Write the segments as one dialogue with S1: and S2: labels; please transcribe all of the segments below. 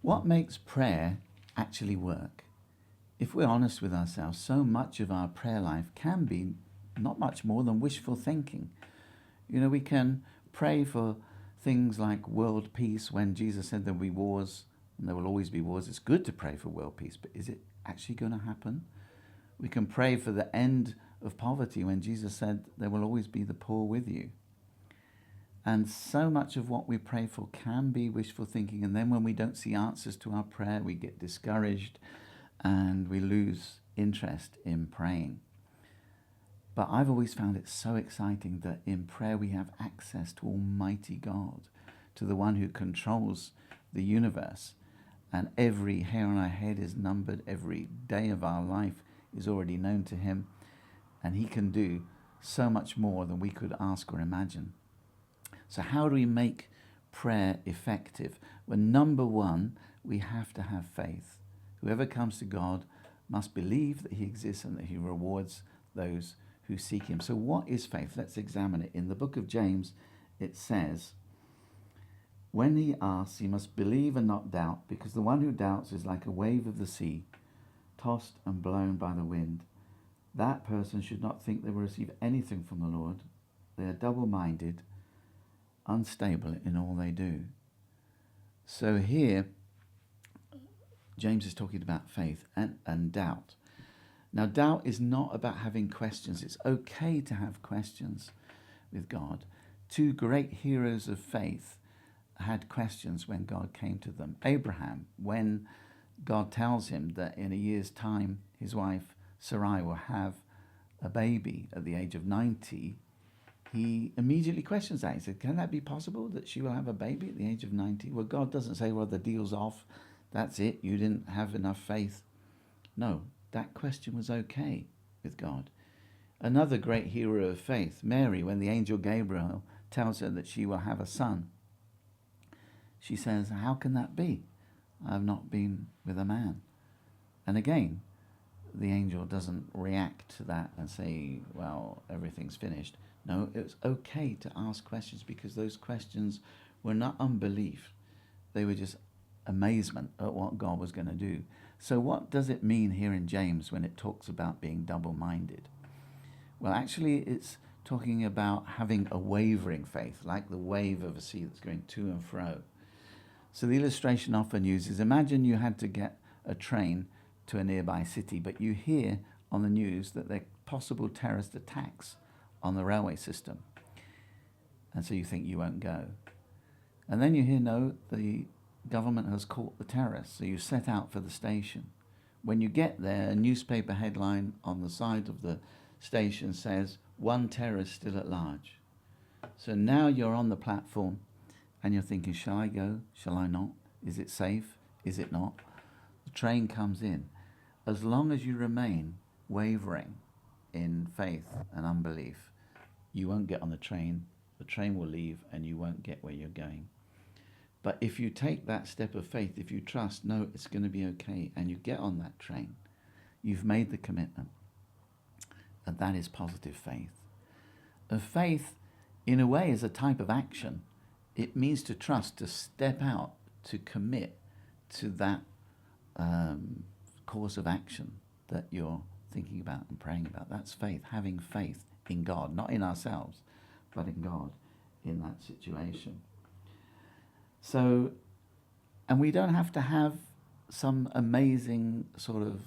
S1: What makes prayer actually work? If we're honest with ourselves, so much of our prayer life can be not much more than wishful thinking. We can pray for things like world peace when Jesus said there'll be wars and there will always be wars. It's good to pray for world peace, but is it actually going to happen? We can pray for the end of poverty when Jesus said there will always be the poor with you. And so much of what we pray for can be wishful thinking. And then when we don't see answers to our prayer, we get discouraged and we lose interest in praying. But I've always found it so exciting that in prayer we have access to Almighty God, to the one who controls the universe. And every hair on our head is numbered. Every day of our life is already known to him. And he can do so much more than we could ask or imagine. So how do we make prayer effective? Well, number one, we have to have faith. Whoever comes to God must believe that he exists and that he rewards those who seek him. So what is faith? Let's examine it. In the book of James, it says, when he asks, he must believe and not doubt, because the one who doubts is like a wave of the sea, tossed and blown by the wind. That person should not think they will receive anything from the Lord. They are double-minded, unstable in all they do. So here, James is talking about faith and doubt. Now, doubt is not about having questions. It's okay to have questions with God. Two great heroes of faith had questions when God came to them. Abraham, when God tells him that in a year's time his wife Sarai will have a baby at the age of 90, he immediately questions that. He said, can that be possible that she will have a baby at the age of 90? Well, God doesn't say, well, the deal's off. That's it. You didn't have enough faith. No, that question was okay with God. Another great hero of faith, Mary, when the angel Gabriel tells her that she will have a son, she says, how can that be? I have not been with a man. And again, the angel doesn't react to that and say, well, everything's finished. No, it was okay to ask questions because those questions were not unbelief. They were just amazement at what God was going to do. So what does it mean here in James when it talks about being double-minded? Well, actually, it's talking about having a wavering faith, like the wave of a sea that's going to and fro. So the illustration often used is, imagine you had to get a train to a nearby city, but you hear on the news that there are possible terrorist attacks on the railway system. And so you think you won't go. And then you hear, no, the government has caught the terrorists, so you set out for the station. When you get there, a newspaper headline on the side of the station says, one terrorist still at large. So now you're on the platform and you're thinking, shall I go? Shall I not? Is it safe? Is it not? The train comes in. As long as you remain wavering in faith and unbelief, you won't get on the train will leave and you won't get where you're going. But if you take that step of faith, if you trust, no, it's going to be okay, and you get on that train, you've made the commitment. And that is positive faith. And faith, in a way, is a type of action. It means to trust, to step out, to commit to that course of action that you're thinking about and praying about. That's faith, having faith in God, not in ourselves, but in God in that situation. So, and we don't have to have some amazing sort of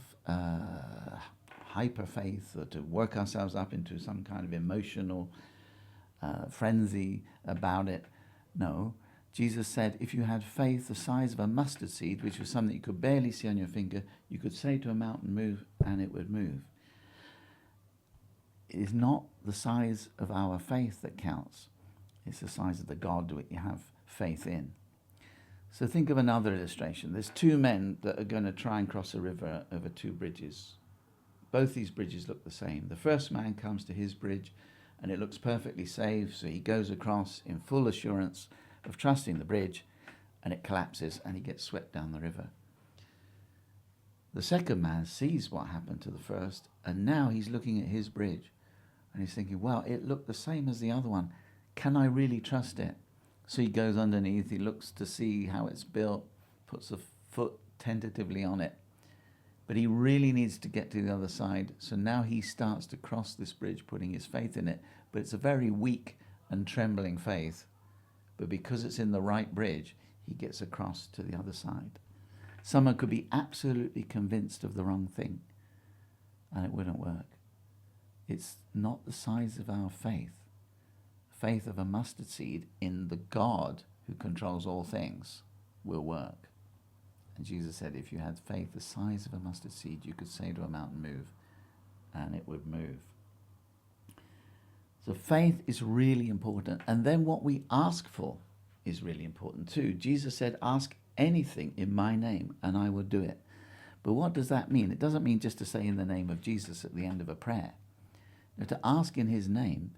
S1: hyper faith or to work ourselves up into some kind of emotional frenzy about it. No, Jesus said if you had faith the size of a mustard seed, which was something you could barely see on your finger, you could say to a mountain, move, and it would move. It is not the size of our faith that counts. It's the size of the God that you have faith in. So think of another illustration. There's two men that are going to try and cross a river over two bridges. Both these bridges look the same. The first man comes to his bridge and it looks perfectly safe, so he goes across in full assurance of trusting the bridge, and it collapses and he gets swept down the river. The second man sees what happened to the first, and now he's looking at his bridge and he's thinking, well, it looked the same as the other one. Can I really trust it? So he goes underneath, he looks to see how it's built, puts a foot tentatively on it. But he really needs to get to the other side. So now he starts to cross this bridge, putting his faith in it. But it's a very weak and trembling faith. But because it's in the right bridge, he gets across to the other side. Someone could be absolutely convinced of the wrong thing, and it wouldn't work. It's not the size of our faith. Faith of a mustard seed in the God who controls all things will work. And Jesus said, if you had faith the size of a mustard seed, you could say to a mountain, move, and it would move. So faith is really important. And then what we ask for is really important too. Jesus said, ask anything in my name and I will do it. But what does that mean? It doesn't mean just to say in the name of Jesus at the end of a prayer. Now, to ask in his name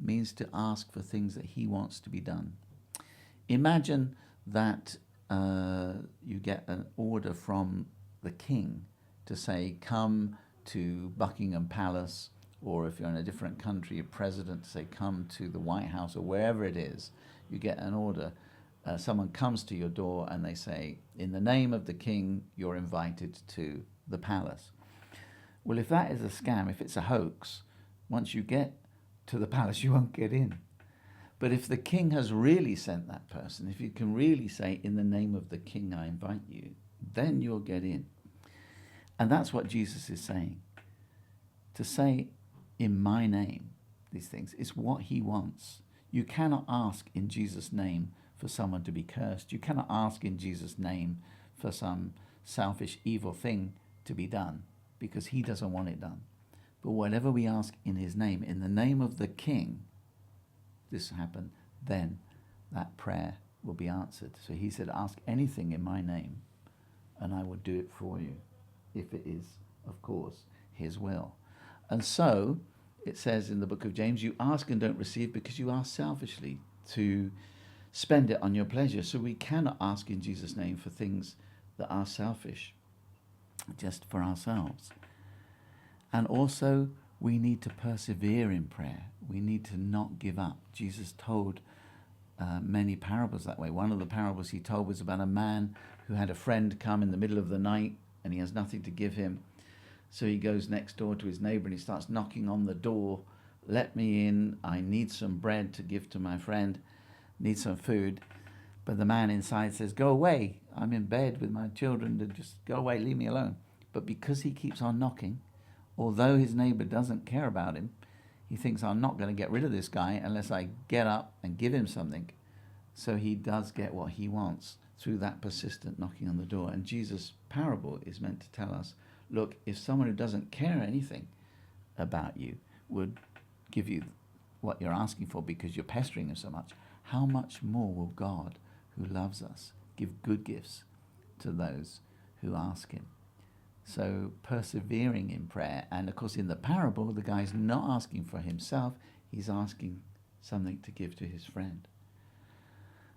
S1: means to ask for things that he wants to be done. Imagine that you get an order from the king to say, come to Buckingham Palace, or if you're in a different country, a president to say, come to the White House, or wherever it is. You get an order. Someone comes to your door and they say, in the name of the king, you're invited to the palace. Well, if that is a scam, if it's a hoax, once you get to the palace, you won't get in. But if the king has really sent that person, if you can really say, in the name of the king, I invite you, then you'll get in. And that's what Jesus is saying. To say, in my name, these things, is what he wants. You cannot ask in Jesus' name for someone to be cursed. You cannot ask in Jesus' name for some selfish, evil thing to be done, because he doesn't want it done. But whatever we ask in his name, in the name of the king, this happened, then that prayer will be answered. So he said, ask anything in my name and I will do it for you, if it is, of course, his will. And so it says in the book of James, you ask and don't receive because you ask selfishly to spend it on your pleasure. So we cannot ask in Jesus' name for things that are selfish, just for ourselves. And also, we need to persevere in prayer. We need to not give up. Jesus told many parables that way. One of the parables he told was about a man who had a friend come in the middle of the night and he has nothing to give him. So he goes next door to his neighbor and he starts knocking on the door. Let me in. I need some bread to give to my friend. Need some food. But the man inside says, go away. I'm in bed with my children. Just go away. Leave me alone. But because he keeps on knocking, although his neighbor doesn't care about him, he thinks, I'm not going to get rid of this guy unless I get up and give him something. So he does get what he wants through that persistent knocking on the door. And Jesus' parable is meant to tell us, look, if someone who doesn't care anything about you would give you what you're asking for because you're pestering him so much, how much more will God, who loves us, give good gifts to those who ask him? So persevering in prayer. And of course in the parable, the guy's not asking for himself, he's asking something to give to his friend.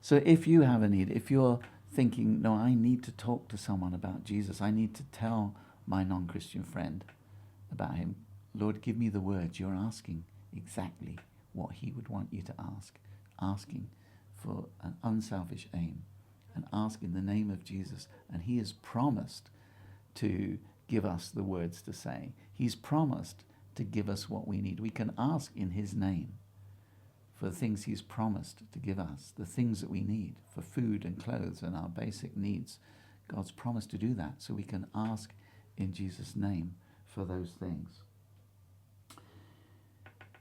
S1: So if you have a need, if you're thinking, no, I need to talk to someone about Jesus, I need to tell my non-Christian friend about him, Lord, give me the words. You're asking exactly what he would want you to ask, asking for an unselfish aim, and ask in the name of Jesus. And he has promised to give us the words to say. He's promised to give us what we need. We can ask in his name for the things he's promised to give us, the things that we need for food and clothes and our basic needs. God's promised to do that, so we can ask in Jesus' name for those things.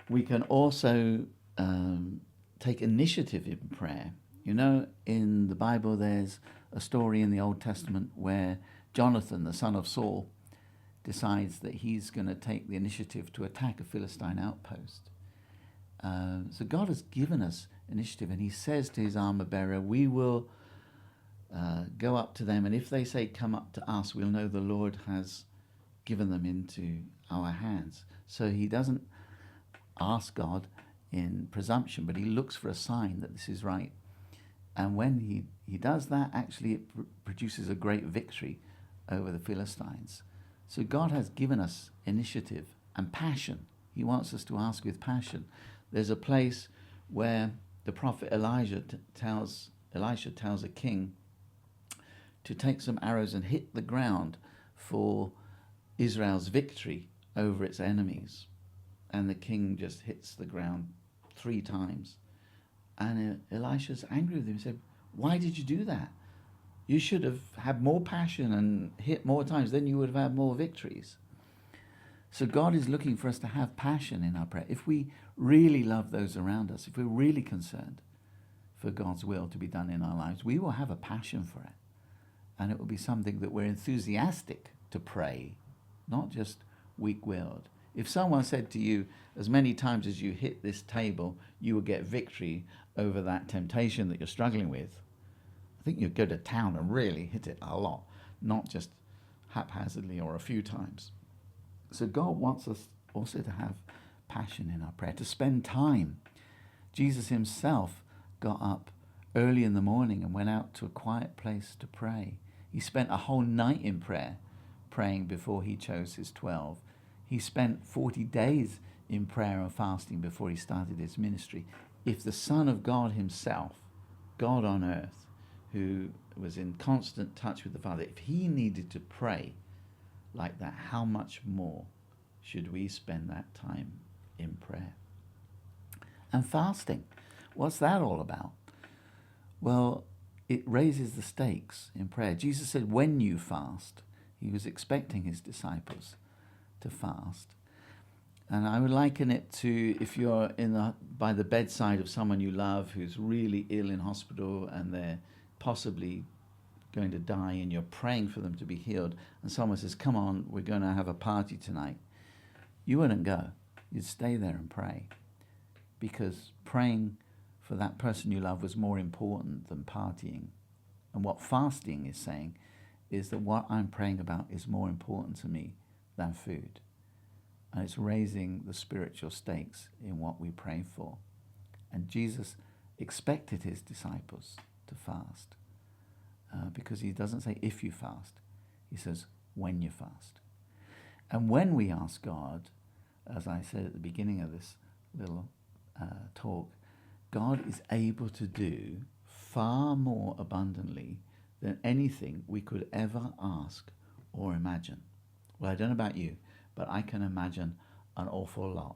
S1: We can also take initiative in prayer. You know, in the Bible there's a story in the Old Testament where Jonathan, the son of Saul, decides that he's going to take the initiative to attack a Philistine outpost. So God has given us initiative, and he says to his armor bearer, we will go up to them, and if they say, come up to us, we'll know the Lord has given them into our hands. So he doesn't ask God in presumption, but he looks for a sign that this is right. And when he does that, actually it produces a great victory over the Philistines. So God has given us initiative and passion. He wants us to ask with passion. There's a place where the prophet Elisha tells a king to take some arrows and hit the ground for Israel's victory over its enemies. And the king just hits the ground 3 times. And Elisha's angry with him. He said, why did you do that? You should have had more passion and hit more times. Then you would have had more victories. So God is looking for us to have passion in our prayer. If we really love those around us, if we're really concerned for God's will to be done in our lives, we will have a passion for it. And it will be something that we're enthusiastic to pray, not just weak-willed. If someone said to you, as many times as you hit this table, you will get victory over that temptation that you're struggling with, I think you'd go to town and really hit it a lot, not just haphazardly or a few times. So God wants us also to have passion in our prayer, to spend time. Jesus himself got up early in the morning and went out to a quiet place to pray. He spent a whole night in prayer, praying before he chose his 12. He spent 40 days in prayer and fasting before he started his ministry. If the Son of God himself, God on earth, who was in constant touch with the Father, if he needed to pray like that, how much more should we spend that time in prayer? And fasting, what's that all about? Well, it raises the stakes in prayer. Jesus said, when you fast, he was expecting his disciples to fast. And I would liken it to if you're by the bedside of someone you love who's really ill in hospital and they're possibly going to die and you're praying for them to be healed, and someone says, come on, we're going to have a party tonight. You wouldn't go. You'd stay there and pray, because praying for that person you love was more important than partying. And what fasting is saying is that what I'm praying about is more important to me than food. And it's raising the spiritual stakes in what we pray for. And Jesus expected his disciples to fast, because he doesn't say if you fast. He says when you fast. And when we ask God, as I said at the beginning of this little talk, God is able to do far more abundantly than anything we could ever ask or imagine. Well, I don't know about you, but I can imagine an awful lot.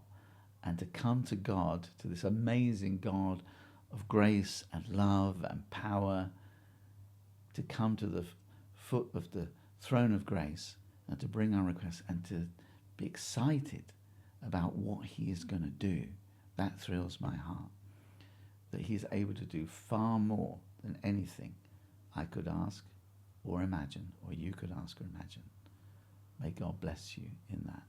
S1: And to come to God, to this amazing God of grace and love and power, to come to the foot of the throne of grace and to bring our requests and to be excited about what he is going to do, that thrills my heart. That he's able to do far more than anything I could ask or imagine, or you could ask or imagine. May God bless you in that.